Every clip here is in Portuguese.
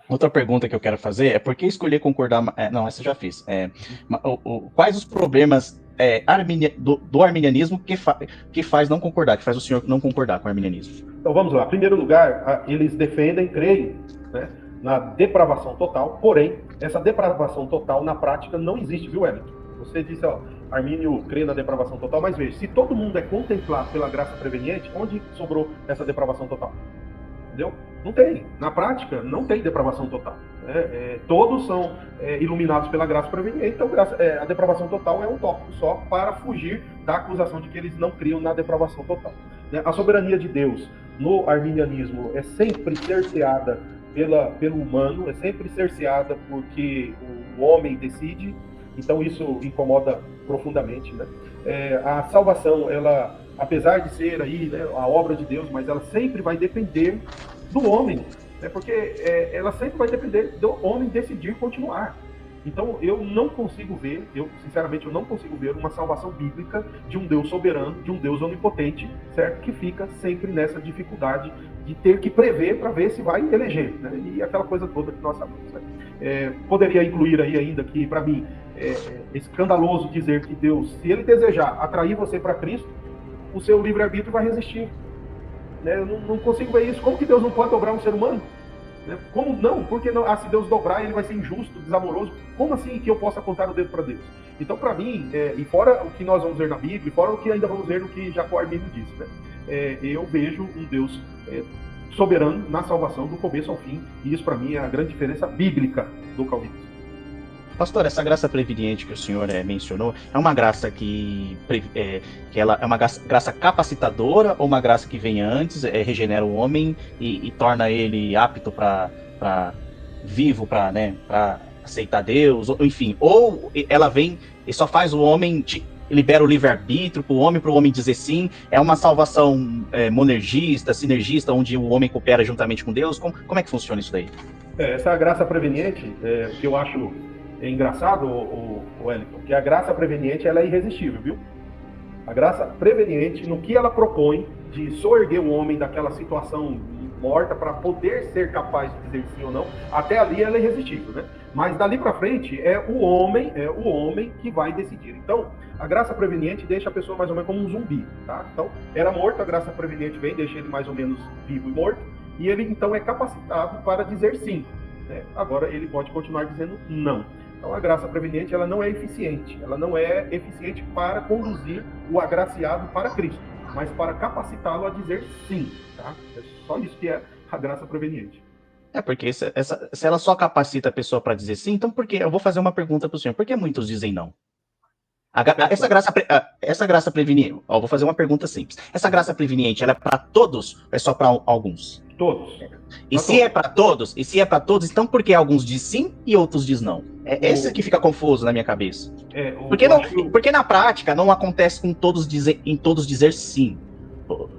Outra pergunta que eu quero fazer é por que escolher concordar. Não, essa eu já fiz. Quais os problemas do arminianismo que faz não concordar, que faz o senhor não concordar com o arminianismo? Então vamos lá. Em primeiro lugar, eles defendem, creem, né, na depravação total, porém, essa depravação total na prática não existe, viu, Wellington? Você disse, ó, Armínio crê na depravação total, mas veja, se todo mundo é contemplado pela graça preveniente, onde sobrou essa depravação total? Entendeu? Não tem. Na prática, não tem depravação total. Todos são iluminados pela graça preveniente, então a depravação total é um tópico só para fugir da acusação de que eles não criam na depravação total. A soberania de Deus no arminianismo é sempre cerceada pelo humano, é sempre cerceada porque o homem decide, então isso incomoda profundamente, né? A salvação, ela, apesar de ser aí, né, a obra de Deus, mas ela sempre vai depender do homem, né? Porque ela sempre vai depender do homem decidir continuar. Então eu não consigo ver, sinceramente eu não consigo ver uma salvação bíblica de um Deus soberano, de um Deus onipotente, certo? Que fica sempre nessa dificuldade de ter que prever para ver se vai eleger, né? E aquela coisa toda que nós sabemos, né? Poderia incluir aí ainda que, para mim, é escandaloso dizer que Deus, se ele desejar atrair você para Cristo, o seu livre-arbítrio vai resistir. Né? Eu não consigo ver isso. Como que Deus não pode dobrar um ser humano? Né? Como não? Porque não? Se Deus dobrar, ele vai ser injusto, desamoroso. Como assim que eu possa apontar o dedo para Deus? Então, para mim, e fora o que nós vamos ver na Bíblia, e fora o que ainda vamos ver no que Jacó Armínio disse, né? Eu vejo um Deus soberano na salvação do começo ao fim, e isso para mim é a grande diferença bíblica do calvinismo. Pastor, essa graça preveniente que o senhor mencionou é uma graça que ela é uma graça capacitadora ou uma graça que vem antes, regenera o homem e torna ele apto para vivo, para aceitar Deus, enfim, ou ela vem e só faz o homem, libera o livre-arbítrio para o homem dizer sim, é uma salvação monergista, sinergista, onde o homem coopera juntamente com Deus, como é que funciona isso daí? Essa graça preveniente, que eu acho engraçado, o Wellington, que a graça preveniente ela é irresistível, viu? A graça preveniente, no que ela propõe de soerguer o homem daquela situação morta para poder ser capaz de dizer sim ou não, até ali ela é irresistível, né? Mas dali para frente é o homem que vai decidir. Então, a graça preveniente deixa a pessoa mais ou menos como um zumbi, tá? Então, era morto, a graça preveniente vem, deixa ele mais ou menos vivo e morto, e ele então é capacitado para dizer sim. Né? Agora ele pode continuar dizendo não. Então a graça preveniente ela não é eficiente para conduzir o agraciado para Cristo, mas para capacitá-lo a dizer sim, tá? É só isso que é a graça preveniente. Porque se ela só capacita a pessoa para dizer sim, então por que? Eu vou fazer uma pergunta para o senhor. Por que muitos dizem não? Essa graça preveniente, vou fazer uma pergunta simples. Essa graça preveniente, ela é para todos ou é só para alguns? Todos. E se é para todos, então por que alguns dizem sim e outros dizem não? Esse que fica confuso na minha cabeça. Porque na prática não acontece com todos dizer sim.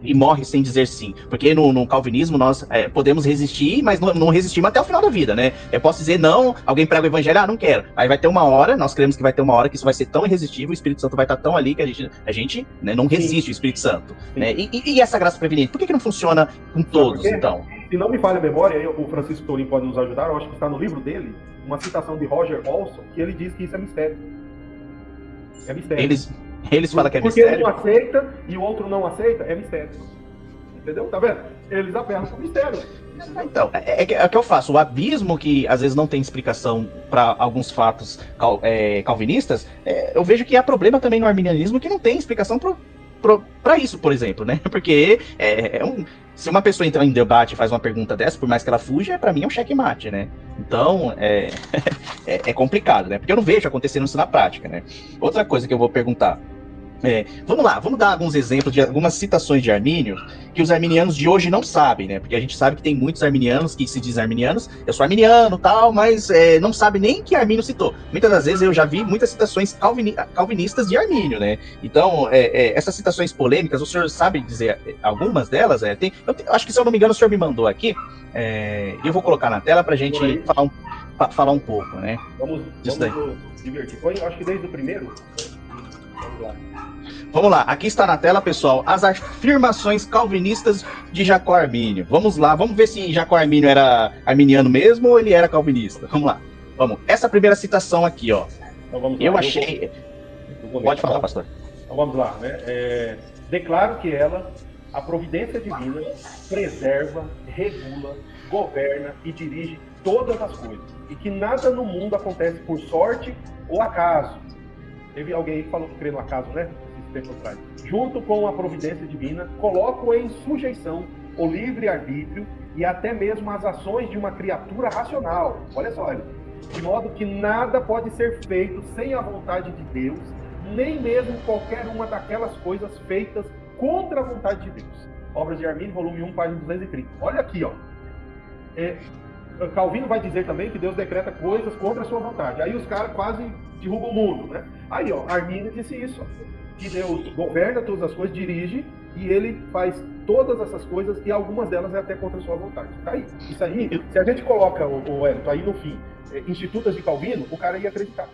E morre sem dizer sim. Porque no calvinismo nós podemos resistir, mas não resistimos até o final da vida, né? Eu posso dizer não, alguém prega o evangelho, não quero. Aí vai ter uma hora, nós cremos que vai ter uma hora que isso vai ser tão irresistível, o Espírito Santo vai estar tão ali que a gente né, não resiste o Espírito Santo. Né? E essa graça preveniente, por que não funciona com todos, então? Se não me falha a memória, o Francisco Tourinho pode nos ajudar, eu acho que está no livro dele, uma citação de Roger Olson, que ele diz que isso é mistério. É mistério. Eles falam que é mistério. Porque um aceita e o outro não aceita, é mistério. Entendeu? Tá vendo? Eles apelam pro mistério. Então, é que eu faço. O abismo que às vezes não tem explicação para alguns fatos calvinistas, eu vejo que há problema também no arminianismo que não tem explicação para isso, por exemplo, né? Porque se uma pessoa entra em debate e faz uma pergunta dessa, por mais que ela fuja, para mim é um checkmate, né? Então, é complicado, né? Porque eu não vejo acontecendo isso na prática, né? Outra coisa que eu vou perguntar. Vamos dar alguns exemplos de algumas citações de Armínio que os arminianos de hoje não sabem, né? Porque a gente sabe que tem muitos arminianos que se dizem arminianos, eu sou arminiano tal, mas não sabe nem que Armínio citou. Muitas das vezes eu já vi muitas citações calvinistas de Armínio, né? Então, essas citações polêmicas, o senhor sabe dizer algumas delas? Eu acho que, se eu não me engano, o senhor me mandou aqui, e eu vou colocar na tela pra gente falar um pouco, né? Vamos nos divertir. Foi, acho que desde o primeiro. Vamos lá, aqui está na tela, pessoal, as afirmações calvinistas de Jacó Armínio. Vamos lá, vamos ver se Jacó Armínio era arminiano mesmo ou ele era calvinista. Vamos lá, vamos. Essa primeira citação aqui, ó. Então vamos lá. Eu achei... Pode falar, pastor. Então vamos lá, né? Declaro que ela, a providência divina, preserva, regula, governa e dirige todas as coisas. E que nada no mundo acontece por sorte ou acaso. Teve alguém que falou que crê no acaso, né? Esse tempo atrás. Junto com a providência divina, coloco em sujeição o livre-arbítrio e até mesmo as ações de uma criatura racional. Olha só, de modo que nada pode ser feito sem a vontade de Deus, nem mesmo qualquer uma daquelas coisas feitas contra a vontade de Deus. Obras de Armínio, volume 1, página 230. Olha aqui, ó. Calvino vai dizer também que Deus decreta coisas contra a sua vontade. Aí os caras quase derrubam o mundo, né? Aí, ó, Armínio disse isso, ó, que Deus governa todas as coisas, dirige, e ele faz todas essas coisas, e algumas delas é até contra a sua vontade. Tá aí. Isso aí, se a gente coloca, o Elton, aí no fim, Institutas de Calvino, o cara ia acreditar.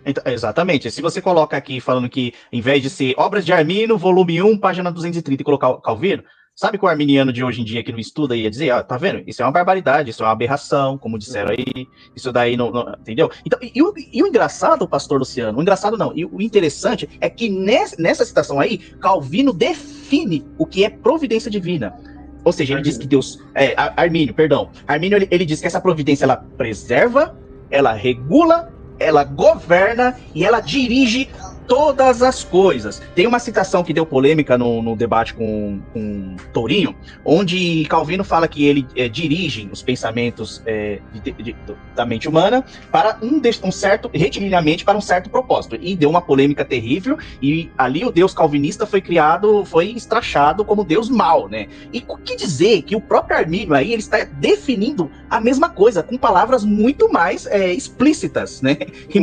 Então, exatamente. Se você coloca aqui falando que, em vez de ser Obras de Armínio, volume 1, página 230, e colocar Calvino, sabe que o arminiano de hoje em dia que não estuda ia dizer, ó, tá vendo? Isso é uma barbaridade, isso é uma aberração, como disseram aí, isso daí não entendeu? Então, e o engraçado, pastor Luciano, o engraçado não, e o interessante é que nessa citação aí, Calvino define o que é providência divina. Ou seja, ele diz que Deus... Armínio, perdão. Armínio, ele diz que essa providência, ela preserva, ela regula, ela governa e ela dirige todas as coisas. Tem uma citação que deu polêmica no debate com Tourinho, onde Calvino fala que ele dirige os pensamentos da mente humana para um certo, retiliniamente para um certo propósito. E deu uma polêmica terrível, e ali o Deus calvinista foi estrachado como Deus mau, né? E o que dizer que o próprio Armínio aí, ele está definindo a mesma coisa, com palavras muito mais explícitas, né? E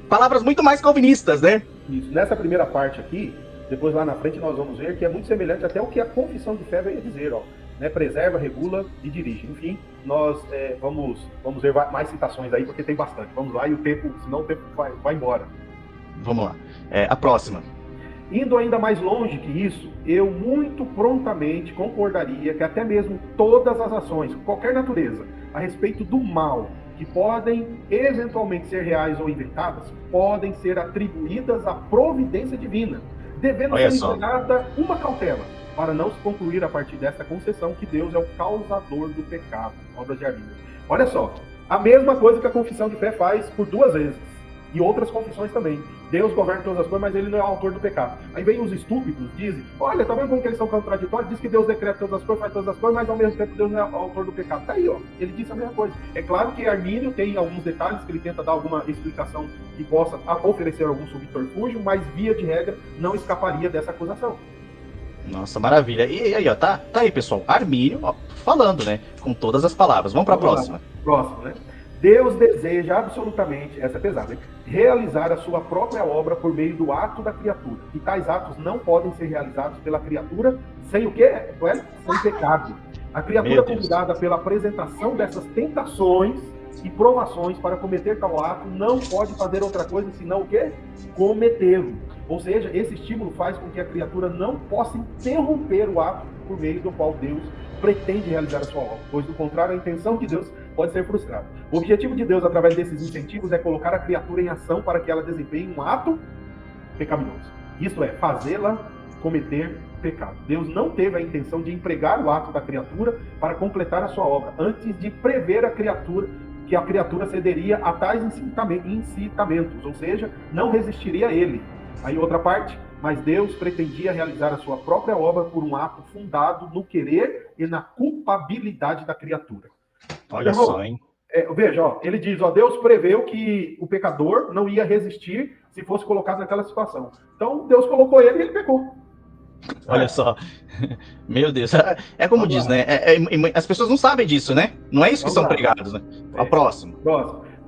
palavras muito mais calvinistas, né? Isso. Nessa primeira parte aqui, depois lá na frente nós vamos ver que é muito semelhante até o que a confissão de fé veio dizer, ó, né? Preserva, regula e dirige. Enfim, nós vamos ver mais citações aí, porque tem bastante. Vamos lá, e o tempo, senão o tempo vai embora. Vamos lá. A próxima. Indo ainda mais longe que isso, eu muito prontamente concordaria que até mesmo todas as ações, qualquer natureza, a respeito do mal, que podem eventualmente ser reais ou inventadas, podem ser atribuídas à providência divina, devendo ser empregada uma cautela, para não se concluir a partir desta concessão que Deus é o causador do pecado. Obras de Armínio. Olha só, a mesma coisa que a confissão de fé faz por 2 vezes, e outras confissões também. Deus governa todas as coisas, mas ele não é o autor do pecado. Aí vem os estúpidos, dizem, olha, tá vendo como que eles são contraditórios? Diz que Deus decreta todas as coisas, faz todas as coisas, mas ao mesmo tempo Deus não é o autor do pecado. Tá aí, ó, ele disse a mesma coisa. É claro que Armínio tem alguns detalhes que ele tenta dar alguma explicação que possa oferecer algum subterfúgio, mas via de regra não escaparia dessa acusação. Nossa, maravilha. E aí, ó, tá aí, pessoal, Armínio, ó, falando, né, com todas as palavras. Vamos para a próxima. Próximo, né? Deus deseja absolutamente, essa é pesada, realizar a sua própria obra por meio do ato da criatura. E tais atos não podem ser realizados pela criatura sem o quê? Sem pecado. A criatura convidada pela apresentação dessas tentações e provações para cometer tal ato não pode fazer outra coisa senão o quê? Cometê-lo. Ou seja, esse estímulo faz com que a criatura não possa interromper o ato por meio do qual Deus pretende realizar a sua obra, pois do contrário a intenção de Deus pode ser frustrada. O objetivo de Deus através desses incentivos é colocar a criatura em ação para que ela desempenhe um ato pecaminoso. Isto é, fazê-la cometer pecado. Deus não teve a intenção de empregar o ato da criatura para completar a sua obra, antes de prever que a criatura cederia a tais incitamentos, ou seja, não resistiria a ele. Aí outra parte, mas Deus pretendia realizar a sua própria obra por um ato fundado no querer e na culpabilidade da criatura. Olha só, hein? Veja, ó, ele diz, ó, Deus preveu que o pecador não ia resistir se fosse colocado naquela situação. Então, Deus colocou ele e ele pecou. Olha só. Meu Deus. É como diz, né? As pessoas não sabem disso, né? Não é isso que são pregados, né? A próxima.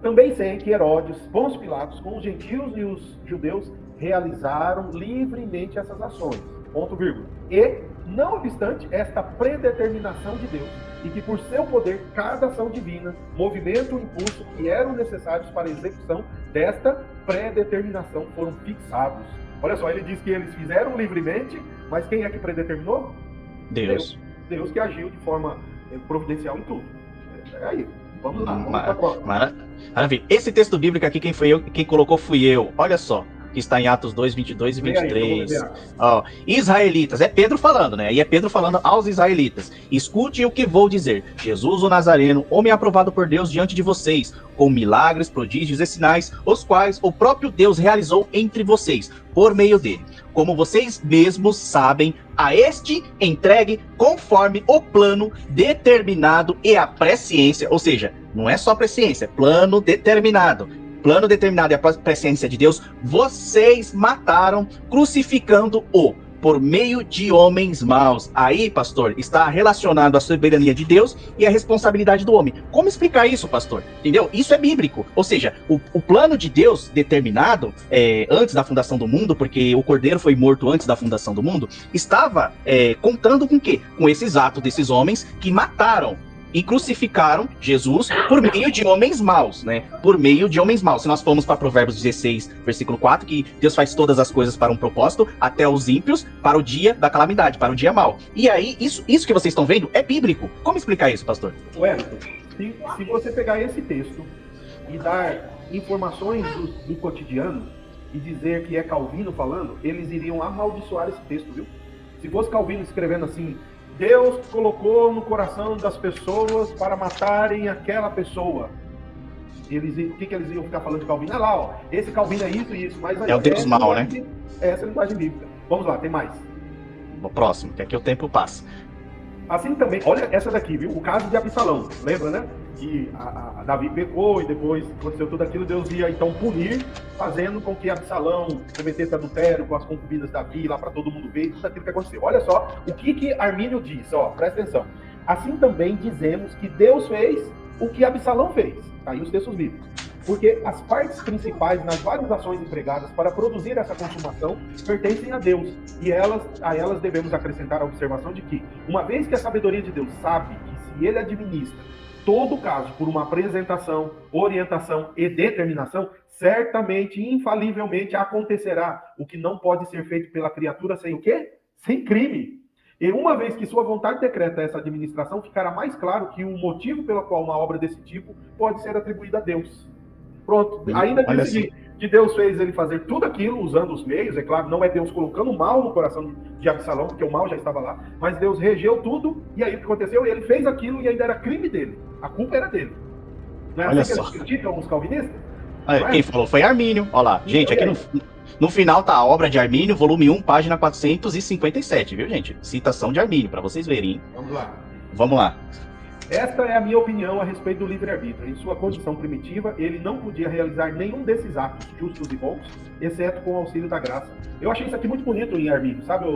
Também sei que Herodes, Pôncio Pilatos, com os gentios e os judeus, realizaram livremente essas ações. Ponto, vírgula. E não obstante esta predeterminação de Deus, e que por seu poder cada ação divina, movimento e impulso que eram necessários para a execução desta predeterminação foram fixados. Olha só, ele diz que eles fizeram livremente, mas quem é que predeterminou? Deus. Deus que agiu de forma providencial em tudo. Aí, vamos lá. Maravilha. Esse texto bíblico aqui, quem colocou fui eu. Olha só. Que está em Atos 2, 22 e 23. Ó, israelitas, é Pedro falando, né? E é Pedro falando aos israelitas. Escute o que vou dizer. Jesus o Nazareno, homem aprovado por Deus diante de vocês, com milagres, prodígios e sinais, os quais o próprio Deus realizou entre vocês, por meio dele. Como vocês mesmos sabem, a este entregue conforme o plano determinado e a presciência, ou seja, não é só presciência, é plano determinado e a presciência de Deus, vocês mataram, crucificando-o por meio de homens maus. Aí, pastor, está relacionado à soberania de Deus e à responsabilidade do homem. Como explicar isso, pastor? Entendeu? Isso é bíblico. Ou seja, o plano de Deus determinado antes da fundação do mundo, porque o Cordeiro foi morto antes da fundação do mundo, estava contando com o quê? Com esses atos desses homens que mataram e crucificaram Jesus por meio de homens maus, né? Por meio de homens maus. Se nós formos para Provérbios 16, versículo 4, que Deus faz todas as coisas para um propósito, até os ímpios, para o dia da calamidade, para o dia mau. E aí, isso que vocês estão vendo é bíblico. Como explicar isso, pastor? Wellington, se você pegar esse texto e dar informações do cotidiano e dizer que é Calvino falando, eles iriam amaldiçoar esse texto, viu? Se fosse Calvino escrevendo assim, Deus colocou no coração das pessoas para matarem aquela pessoa. O que eles iam ficar falando de Calvino? Ah lá, ó, esse Calvino é isso e isso. Mas é o Deus mau, né? Essa é a linguagem bíblica. Vamos lá, tem mais. O próximo, que aqui o tempo passa. Assim também, olha essa daqui, viu? O caso de Absalão, lembra, né? Que a Davi pecou e depois aconteceu tudo aquilo, Deus ia então punir, fazendo com que Absalão cometesse adultério com as concubinas de Davi, lá para todo mundo ver, tudo aquilo que aconteceu. Olha só o que Armínio diz, ó, presta atenção. Assim também dizemos que Deus fez o que Absalão fez. Tá aí os textos bíblicos. Porque as partes principais nas várias ações empregadas para produzir essa consumação pertencem a Deus. E a elas devemos acrescentar a observação de que, uma vez que a sabedoria de Deus sabe que se ele administra todo o caso por uma apresentação, orientação e determinação, certamente, infalivelmente acontecerá o que não pode ser feito pela criatura sem o quê? Sem crime. E uma vez que sua vontade decreta essa administração, ficará mais claro que o motivo pelo qual uma obra desse tipo pode ser atribuída a Deus. Pronto. Ainda diz o seguinte, que Deus fez ele fazer tudo aquilo usando os meios, é claro, não é Deus colocando o mal no coração de Absalão, porque o mal já estava lá, mas Deus regeu tudo, e aí o que aconteceu? Ele fez aquilo e ainda era crime dele. A culpa era dele. Não é olha assim só. que eles criticam os calvinistas? Quem falou foi Armínio. Olha lá. Gente, aqui no final tá a obra de Armínio, volume 1, página 457, viu, gente? Citação de Armínio, para vocês verem, hein? Vamos lá. Esta é a minha opinião a respeito do livre-arbítrio. Em sua condição primitiva, ele não podia realizar nenhum desses atos justos e bons, exceto com o auxílio da graça. Eu achei isso aqui muito bonito em Armínio, sabe?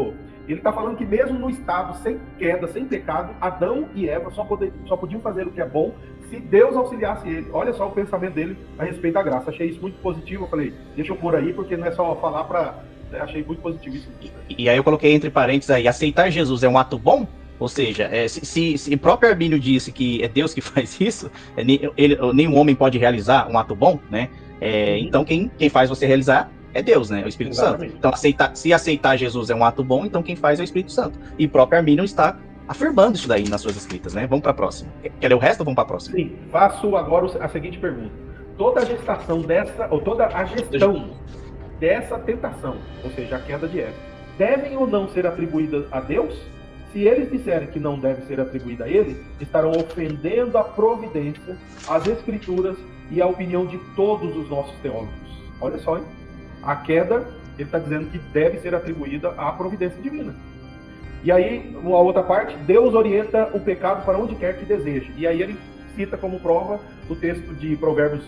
Ele está falando que mesmo no estado sem queda, sem pecado, Adão e Eva só podiam fazer o que é bom se Deus auxiliasse ele. Olha só o pensamento dele a respeito da graça. Achei isso muito positivo. Eu falei, deixa eu pôr aí, porque não é só falar para... Achei muito positivo isso. E aí eu coloquei entre parênteses aí, aceitar Jesus é um ato bom? Ou seja, se o próprio Armínio disse que é Deus que faz isso, nenhum homem pode realizar um ato bom, né? Então quem faz você realizar é Deus, né? É o Espírito Santo. Então se aceitar Jesus é um ato bom, então quem faz é o Espírito Santo. E o próprio Armínio está afirmando isso daí nas suas escritas, né? Vamos para a próxima. Quer ler o resto ou vamos para a próxima? Sim, faço agora a seguinte pergunta. Toda a gestação toda a gestão dessa tentação, ou seja, a queda de Eva, devem ou não ser atribuídas a Deus? Se eles disserem que não deve ser atribuída a ele, estarão ofendendo a providência, as escrituras e a opinião de todos os nossos teólogos. Olha só, hein? A queda, ele está dizendo que deve ser atribuída à providência divina. E aí, a outra parte, Deus orienta o pecado para onde quer que deseje. E aí ele cita como prova o texto de Provérbios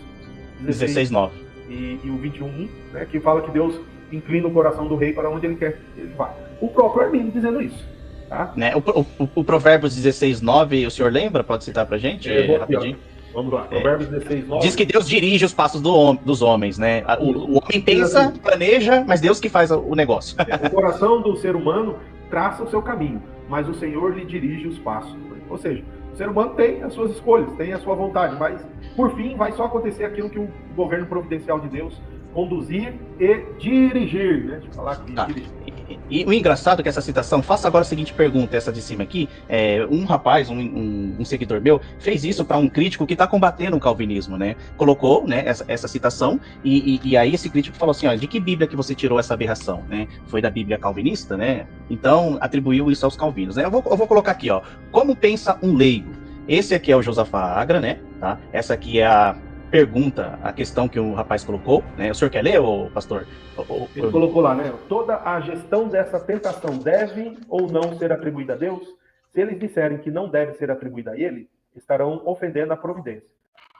16:9 e o 21, né, que fala que Deus inclina o coração do rei para onde ele quer que ele vá. O próprio Armínio dizendo isso. Tá? Né? O Provérbios 16:9, o senhor lembra? Pode citar pra gente? Rapidinho. Vamos lá, Provérbios 16:9. Diz que Deus dirige os passos dos homens, né? O homem pensa, planeja, mas Deus que faz o negócio. O coração do ser humano traça o seu caminho, mas o Senhor lhe dirige os passos. Ou seja, o ser humano tem as suas escolhas, tem a sua vontade, mas por fim vai só acontecer aquilo que o governo providencial de Deus conduzir e dirigir, né? Deixa eu falar aqui, dirigir. E o engraçado é que essa citação, faça agora a seguinte pergunta, essa de cima aqui, um rapaz, um seguidor meu, fez isso para um crítico que está combatendo o calvinismo, né? Colocou, né, essa citação, e aí esse crítico falou assim, ó, de que Bíblia que você tirou essa aberração, né? Foi da Bíblia calvinista, né? Então, atribuiu isso aos calvinos, né? Eu vou colocar aqui, ó, como pensa um leigo? Esse aqui é o Josafá Agra, né? Tá? Essa aqui é a pergunta, a questão que o rapaz colocou, né? O senhor quer ler, ô pastor? Ele colocou lá, né? Toda a gestão dessa tentação deve ou não ser atribuída a Deus? Se eles disserem que não deve ser atribuída a ele, estarão ofendendo a providência,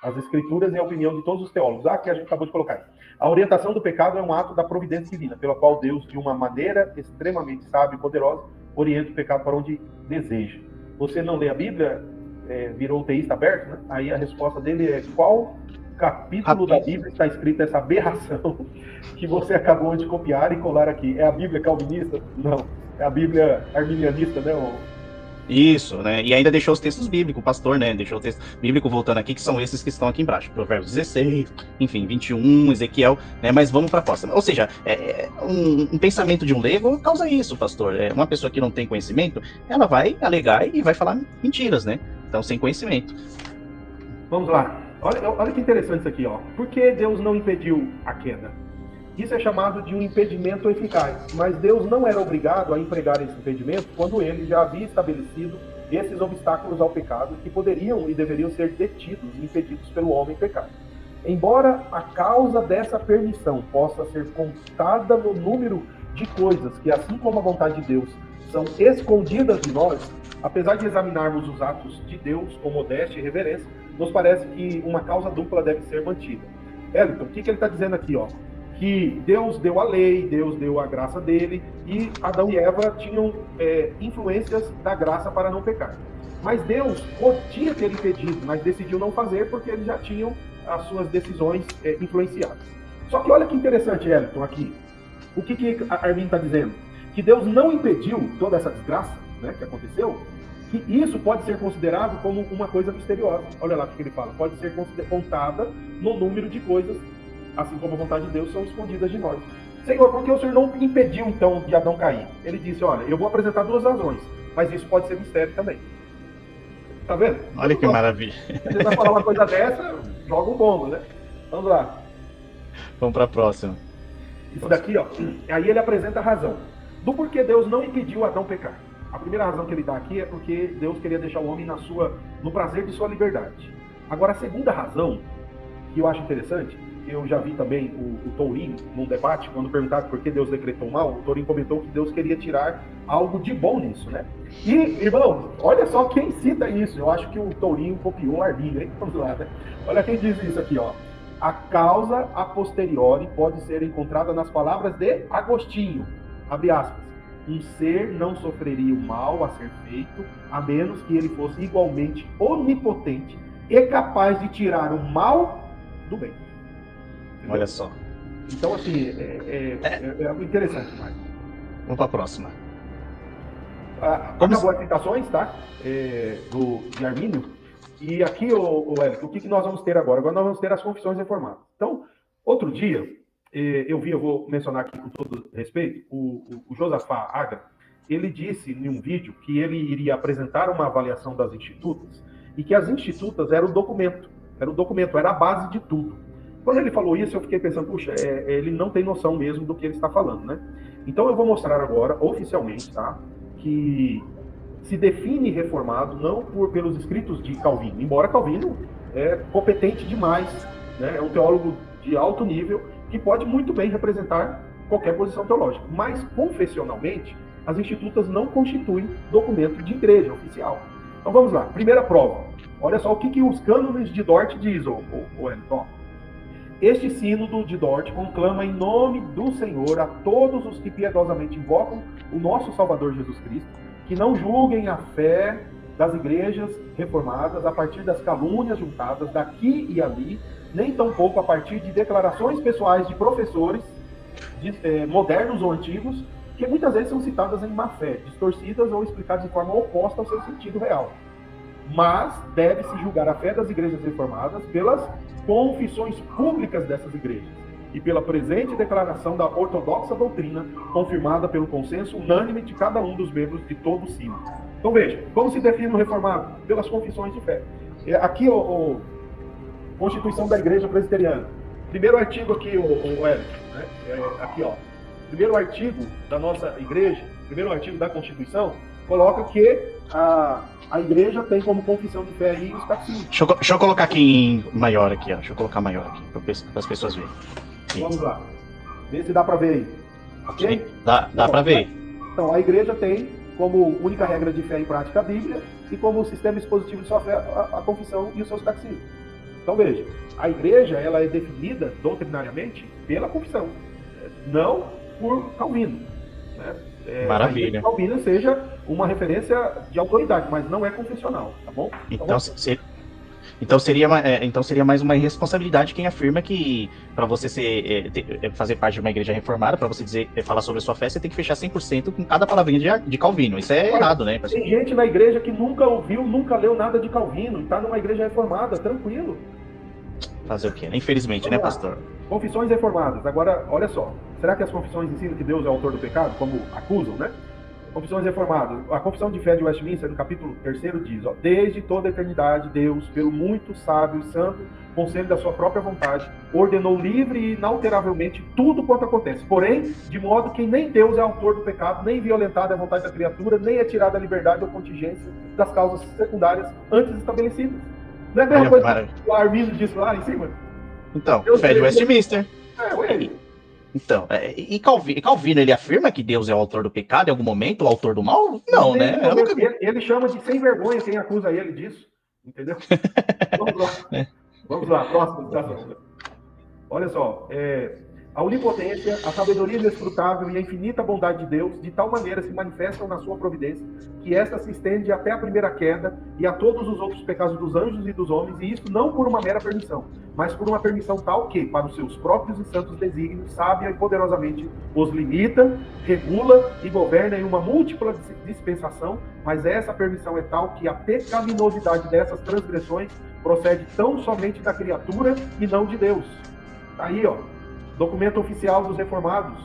as escrituras e a opinião de todos os teólogos. Que a gente acabou de colocar. A orientação do pecado é um ato da providência divina, pela qual Deus, de uma maneira extremamente sábia e poderosa, orienta o pecado para onde deseja. Você não lê a Bíblia, virou teísta aberto, né? Aí a resposta dele é: qual capítulo da Bíblia está escrita essa aberração que você acabou de copiar e colar aqui? É a Bíblia calvinista? Não. É a Bíblia arminianista, né? Isso, né? E ainda deixou os textos bíblicos, o pastor, né? Deixou o texto bíblico voltando aqui, que são esses que estão aqui embaixo. Provérbios 16, enfim, 21, Ezequiel, né? Mas vamos para a próxima. Ou seja, um pensamento de um leigo causa isso, pastor. Uma pessoa que não tem conhecimento, ela vai alegar e vai falar mentiras, né? Então, sem conhecimento. Vamos lá. Olha que interessante isso aqui, ó. Por que Deus não impediu a queda? Isso é chamado de um impedimento eficaz, mas Deus não era obrigado a empregar esse impedimento quando ele já havia estabelecido esses obstáculos ao pecado que poderiam e deveriam ser detidos e impedidos pelo homem pecado. Embora a causa dessa permissão possa ser contada no número de coisas que, assim como a vontade de Deus, são escondidas de nós, apesar de examinarmos os atos de Deus com modéstia e reverência, nos parece que uma causa dupla deve ser mantida. Elton, o que ele está dizendo aqui, ó? Que Deus deu a lei, Deus deu a graça dele, e Adão e Eva tinham influências da graça para não pecar. Mas Deus podia ter impedido, mas decidiu não fazer porque eles já tinham as suas decisões influenciadas. Só que olha que interessante, Elton, aqui. O que a Armin está dizendo? Que Deus não impediu toda essa desgraça, né, que aconteceu, que isso pode ser considerado como uma coisa misteriosa. Olha lá o que ele fala. Pode ser contada no número de coisas, assim como a vontade de Deus, são escondidas de nós. Senhor, por que o Senhor não impediu, então, de Adão cair? Ele disse, olha, eu vou apresentar duas razões, mas isso pode ser mistério também. Tá vendo? Olha que maravilha. Você vai falar uma coisa dessa, joga um bombo, né? Vamos lá. Vamos para a próxima. Isso daqui, ó. Aí ele apresenta a razão do porquê Deus não impediu Adão pecar. A primeira razão que ele dá aqui é porque Deus queria deixar o homem no prazer de sua liberdade. Agora, a segunda razão, que eu acho interessante, eu já vi também o Tourinho, num debate, quando perguntaram por que Deus decretou o mal, o Tourinho comentou que Deus queria tirar algo de bom nisso, né? E, irmão, olha só quem cita isso. Eu acho que o Tourinho copiou o Arminio, hein? Vamos lá, né? Olha quem diz isso aqui, ó. A causa a posteriori pode ser encontrada nas palavras de Agostinho, abre aspas. Um ser não sofreria o mal a ser feito, a menos que ele fosse igualmente onipotente e capaz de tirar o mal do bem. Entendeu? Olha só. Então, assim, é interessante demais. Vamos para a próxima. Acabou as citações, tá? De Armínio. E aqui, o Hélio, o que nós vamos ter agora? Agora nós vamos ter as confissões reformadas. Então, outro dia, eu vou mencionar aqui com todo respeito, o Josafá Agra, ele disse em um vídeo que ele iria apresentar uma avaliação das institutas e que as institutas eram o documento, era a base de tudo. Quando ele falou isso, eu fiquei pensando, puxa, ele não tem noção mesmo do que ele está falando, né? Então eu vou mostrar agora, oficialmente, tá? Que se define reformado não pelos escritos de Calvino, embora Calvino é competente demais, né? É um teólogo de alto nível que pode muito bem representar qualquer posição teológica. Mas, confessionalmente, as institutas não constituem documento de igreja oficial. Então vamos lá, primeira prova. Olha só o que os cânones de Dort diz, o Wellington. Este sínodo de Dort conclama em nome do Senhor a todos os que piedosamente invocam o nosso Salvador Jesus Cristo, que não julguem a fé das igrejas reformadas a partir das calúnias juntadas daqui e ali, nem tampouco a partir de declarações pessoais de professores modernos ou antigos, que muitas vezes são citadas em má fé, distorcidas ou explicadas de forma oposta ao seu sentido real. Mas deve-se julgar a fé das igrejas reformadas pelas confissões públicas dessas igrejas e pela presente declaração da ortodoxa doutrina, confirmada pelo consenso unânime de cada um dos membros de todo o sínodo. Então veja, como se define o reformado? Pelas confissões de fé. Aqui, Constituição da Igreja Presbiteriana. Primeiro artigo aqui, Hélio, né? Aqui, ó. Primeiro artigo da nossa igreja, primeiro artigo da Constituição, coloca que a igreja tem como confissão de fé aí os catecismos. Deixa eu colocar aqui em maior aqui, ó. Deixa eu colocar maior aqui, para as pessoas verem. Vamos lá. Vê se dá para ver aí. Ok? Dá para ver. Então, a igreja tem como única regra de fé e prática a Bíblia e como sistema expositivo de sua fé a confissão e os seus catecismos. Então, veja, a igreja ela é definida doutrinariamente pela confissão, não por Calvino. Né? Maravilha. Que Calvino seja uma referência de autoridade, mas não é confessional, tá bom? Então seria mais uma irresponsabilidade quem afirma que para você fazer parte de uma igreja reformada, para você falar sobre a sua fé, você tem que fechar 100% com cada palavrinha de Calvino. Isso é errado, né? Tem gente na igreja que nunca ouviu, nunca leu nada de Calvino, está numa igreja reformada, tranquilo. Fazer o quê? Infelizmente, né, pastor? Confissões reformadas. Agora, olha só. Será que as confissões ensinam que Deus é o autor do pecado, como acusam, né? Confissões reformadas. A Confissão de Fé de Westminster, no capítulo 3º, diz, ó, desde toda a eternidade, Deus, pelo muito sábio e santo conselho da sua própria vontade, ordenou livre e inalteravelmente tudo quanto acontece. Porém, de modo que nem Deus é autor do pecado, nem violentado é a vontade da criatura, nem é tirada a liberdade ou contingência das causas secundárias antes estabelecidas. Não é a mesma coisa que o Arminio disse lá em cima? Então, Fé de Westminster. Ué. Então, e Calvino, ele afirma que Deus é o autor do pecado em algum momento, o autor do mal? Não, né? Ele chama de sem vergonha quem acusa ele disso, entendeu? Vamos lá. Vamos lá, próxima citação. Olha só, a onipotência, a sabedoria inescrutável e a infinita bondade de Deus, de tal maneira se manifestam na sua providência, que esta se estende até a primeira queda e a todos os outros pecados dos anjos e dos homens, e isso não por uma mera permissão, mas por uma permissão tal que, para os seus próprios e santos desígnios, sábia e poderosamente os limita, regula e governa em uma múltipla dispensação, mas essa permissão é tal que a pecaminosidade dessas transgressões procede tão somente da criatura e não de Deus. Tá aí, ó. Documento oficial dos reformados.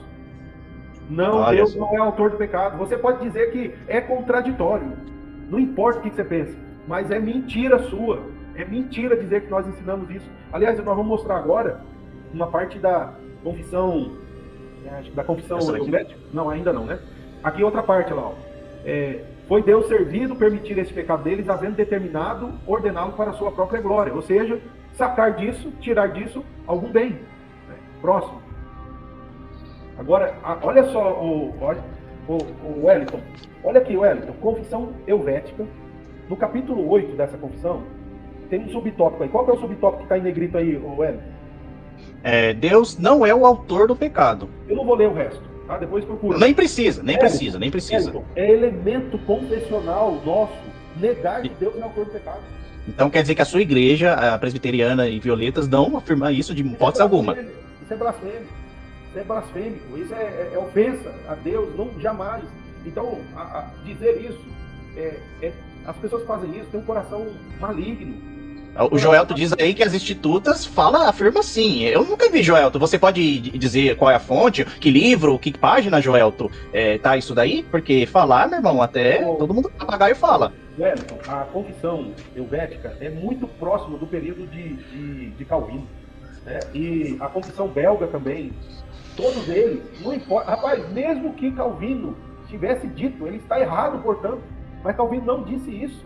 Não, Deus não é autor do pecado. Você pode dizer que é contraditório. Não importa o que você pensa. Mas é mentira sua. É mentira dizer que nós ensinamos isso. Aliás, nós vamos mostrar agora uma parte da confissão. Da confissão helvética. Não, ainda não, né? Aqui outra parte lá, ó. Foi Deus servido permitir esse pecado deles, havendo determinado ordená-lo para a sua própria glória. Ou seja, sacar disso, tirar disso algum bem. Próximo. Agora, olha só o Wellington. Olha aqui, Wellington. Confissão helvética. No capítulo 8 dessa confissão, tem um subtópico aí. Qual que é o subtópico que está em negrito aí, Wellington? Deus não é o autor do pecado. Eu não vou ler o resto, tá? Depois procura. Nem precisa. Wellington, é elemento confessional nosso negar que Deus é o autor do pecado. Então quer dizer que a sua igreja, a presbiteriana e violetas, não afirma isso de hipótese alguma. Isso é blasfêmico. Isso é blasfêmico. Isso é ofensa a Deus, não jamais. Então, dizer isso, as pessoas que fazem isso têm um coração maligno. O Joelto diz aí que as institutas afirma sim. Eu nunca vi, Joelto. Você pode dizer qual é a fonte, que livro, que página, Joelto, tá isso daí? Porque falar, meu irmão, até todo mundo papagaio fala. Wellington, a confissão helvética é muito próximo do período de Calvino. Né? E a confissão belga também, todos eles, não importa. Rapaz, mesmo que Calvino tivesse dito, ele está errado, portanto, mas Calvino não disse isso.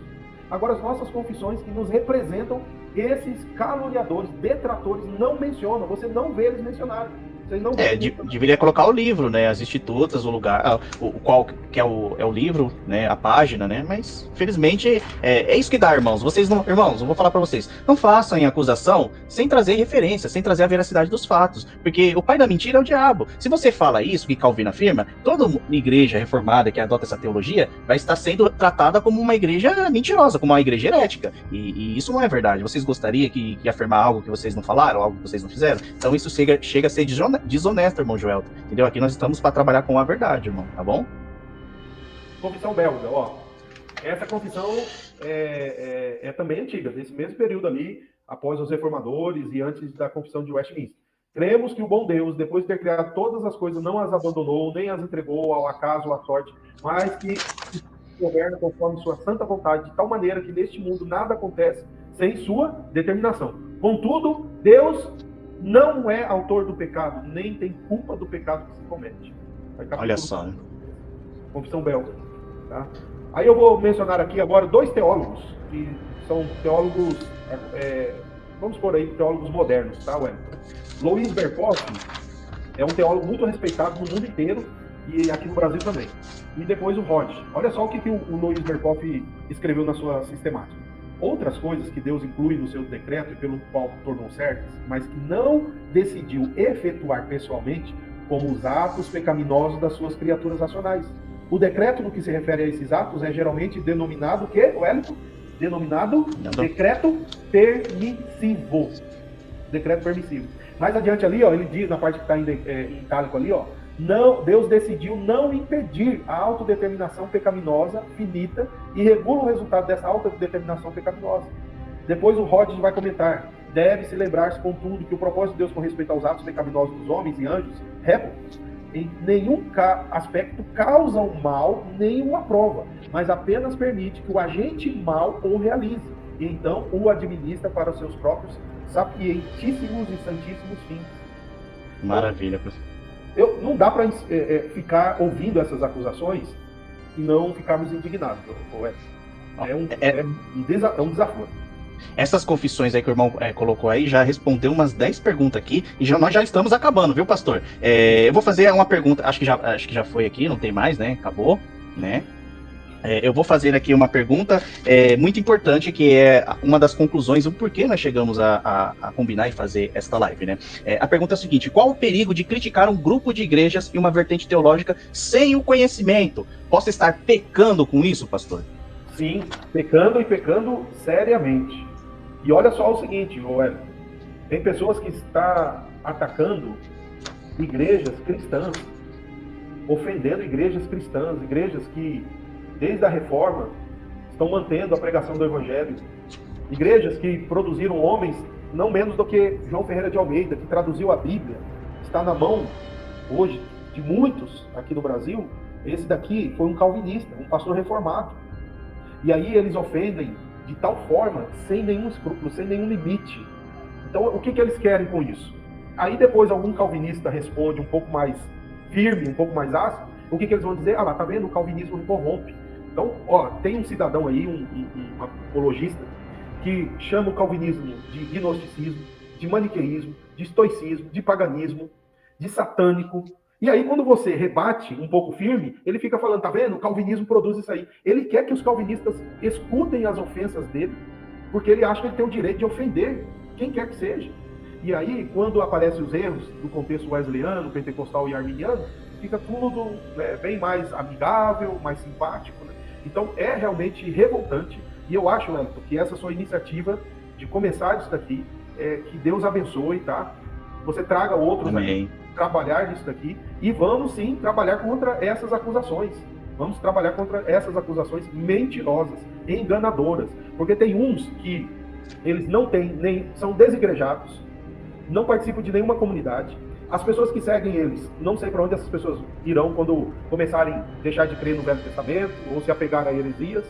Agora, as nossas confissões que nos representam, esses caluniadores, detratores, não mencionam, você não vê eles mencionados. Deveria colocar o livro, né? As institutas, o lugar, qual que é o livro, né? A página, né? Mas, felizmente, é isso que dá, irmãos. Irmãos, eu vou falar para vocês. Não façam em acusação sem trazer referência, sem trazer a veracidade dos fatos. Porque o pai da mentira é o diabo. Se você fala isso, que Calvino afirma, toda igreja reformada que adota essa teologia vai estar sendo tratada como uma igreja mentirosa, como uma igreja herética. E isso não é verdade. Vocês gostariam que afirmar algo que vocês não falaram, algo que vocês não fizeram? Então isso chega a ser desonesta, irmão Joel. Entendeu? Aqui nós estamos para trabalhar com a verdade, irmão, tá bom? Confissão belga, ó. Essa confissão é também antiga, desse mesmo período ali, após os reformadores e antes da confissão de Westminster. Cremos que o bom Deus, depois de ter criado todas as coisas, não as abandonou, nem as entregou ao acaso ou à sorte, mas que governa conforme sua santa vontade, de tal maneira que neste mundo nada acontece sem sua determinação. Contudo, Deus não é autor do pecado, nem tem culpa do pecado que se comete. Olha só. Confissão belga. Tá? Aí eu vou mencionar aqui agora 2 teólogos, que são teólogos, vamos por aí, teólogos modernos, tá, Wellington? Louis Berkhoff é um teólogo muito respeitado no mundo inteiro e aqui no Brasil também. E depois o Hodge. Olha só o que o Louis Berkhoff escreveu na sua sistemática. Outras coisas que Deus inclui no seu decreto e pelo qual tornou certas, mas que não decidiu efetuar pessoalmente, como os atos pecaminosos das suas criaturas racionais. O decreto no que se refere a esses atos é geralmente denominado, o quê, Wellington? Denominado decreto permissivo. Decreto permissivo. Mais adiante ali, ó, ele diz, na parte que está em itálico ali, ó, não, Deus decidiu não impedir a autodeterminação pecaminosa finita e regula o resultado dessa autodeterminação pecaminosa. Depois o Hodges vai comentar: deve-se lembrar-se, contudo, que o propósito de Deus com respeito aos atos pecaminosos dos homens e anjos, em nenhum aspecto causa o mal, nem o aprova, mas apenas permite que o agente mal o realize, e então o administra para os seus próprios sapientíssimos e santíssimos fins. Maravilha, professor. Não dá para ficar ouvindo essas acusações e não ficarmos indignados. É um desafio. Essas confissões aí que o irmão colocou aí já respondeu umas 10 perguntas aqui e nós já estamos acabando, viu, pastor? Eu vou fazer uma pergunta, acho que já foi aqui, não tem mais, né? Acabou, né? Eu vou fazer aqui uma pergunta muito importante, que é uma das conclusões, o porquê nós chegamos a combinar e fazer esta live, né? A pergunta é a seguinte: qual o perigo de criticar um grupo de igrejas e uma vertente teológica sem o conhecimento? Posso estar pecando com isso, pastor? Sim, pecando e pecando seriamente. E olha só o seguinte, Wellington, tem pessoas que estão atacando igrejas cristãs, ofendendo igrejas cristãs, igrejas que desde a Reforma estão mantendo a pregação do Evangelho. Igrejas que produziram homens não menos do que João Ferreira de Almeida, que traduziu a Bíblia. Está na mão hoje de muitos aqui no Brasil. Esse daqui foi um calvinista, um pastor reformado. E aí eles ofendem de tal forma, sem nenhum escrúpulo, sem nenhum limite. Então o que eles querem com isso? Aí depois algum calvinista responde um pouco mais firme, um pouco mais ácido. O que eles vão dizer? Ah lá, tá vendo? O calvinismo não corrompe. Então, tem um cidadão aí, um apologista, que chama o calvinismo de gnosticismo, de maniqueísmo, de estoicismo, de paganismo, de satânico. E aí, quando você rebate um pouco firme, ele fica falando, tá vendo? O calvinismo produz isso aí. Ele quer que os calvinistas escutem as ofensas dele, porque ele acha que ele tem o direito de ofender quem quer que seja. E aí, quando aparecem os erros do contexto wesleyano, pentecostal e arminiano, fica tudo bem mais amigável, mais simpático, né? Então é realmente revoltante, e eu acho, Wellington, que essa sua iniciativa de começar isso daqui, que Deus abençoe, tá? Você traga outros aqui, trabalhar nisso daqui, e vamos sim trabalhar contra essas acusações. Vamos trabalhar contra essas acusações mentirosas, enganadoras, porque tem uns que eles não têm, nem são desigrejados, não participam de nenhuma comunidade. As pessoas que seguem eles, não sei para onde essas pessoas irão quando começarem a deixar de crer no Velho Testamento ou se apegar a heresias.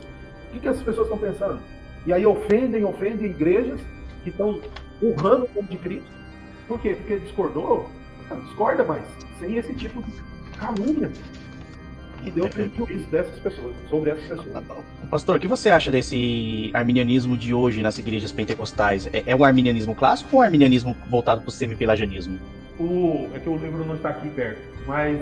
O que essas pessoas estão pensando? E aí ofendem igrejas que estão honrando o nome de Cristo. Por quê? Porque discordou? Discorda, mas sem esse tipo de calúnia. Que Deus permitiu isso dessas pessoas, sobre essas pessoas. Pastor, o que você acha desse arminianismo de hoje nas igrejas pentecostais? É um arminianismo clássico ou um arminianismo voltado para o semi-pelagianismo? É que o livro não está aqui perto, mas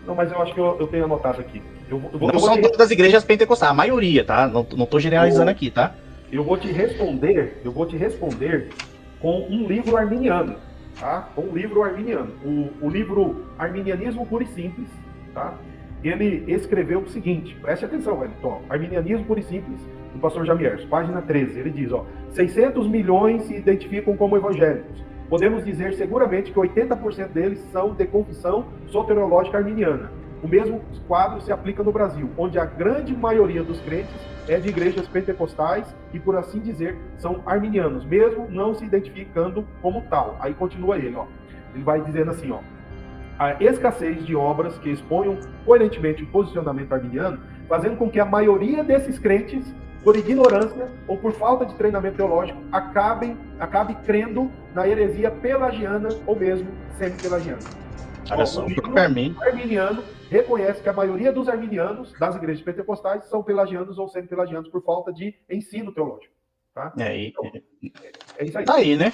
Não, mas eu acho que eu tenho anotado aqui. Não são todas as igrejas pentecostais, a maioria, tá? Não tô generalizando aqui, tá? Eu vou te responder com um livro arminiano, tá? Com um livro arminiano. O livro Arminianismo Puro e Simples, tá? Ele escreveu o seguinte, preste atenção, Wellington, Arminianismo Puro e Simples, do pastor Jamiers, página 13, ele diz, 600 milhões se identificam como evangélicos, podemos dizer seguramente que 80% deles são de confissão soteriológica arminiana. O mesmo quadro se aplica no Brasil, onde a grande maioria dos crentes é de igrejas pentecostais e, por assim dizer, são arminianos, mesmo não se identificando como tal. Aí continua ele, ó. Ele vai dizendo assim, ó: a escassez de obras que exponham coerentemente o posicionamento arminiano, fazendo com que a maioria desses crentes, por ignorância ou por falta de treinamento teológico, acabe crendo na heresia pelagiana ou mesmo semi-pelagiana. Olha só, O livro arminiano reconhece que a maioria dos arminianos das igrejas pentecostais são pelagianos ou semi-pelagianos por falta de ensino teológico. Tá? É, Então, é isso aí. tá aí, né?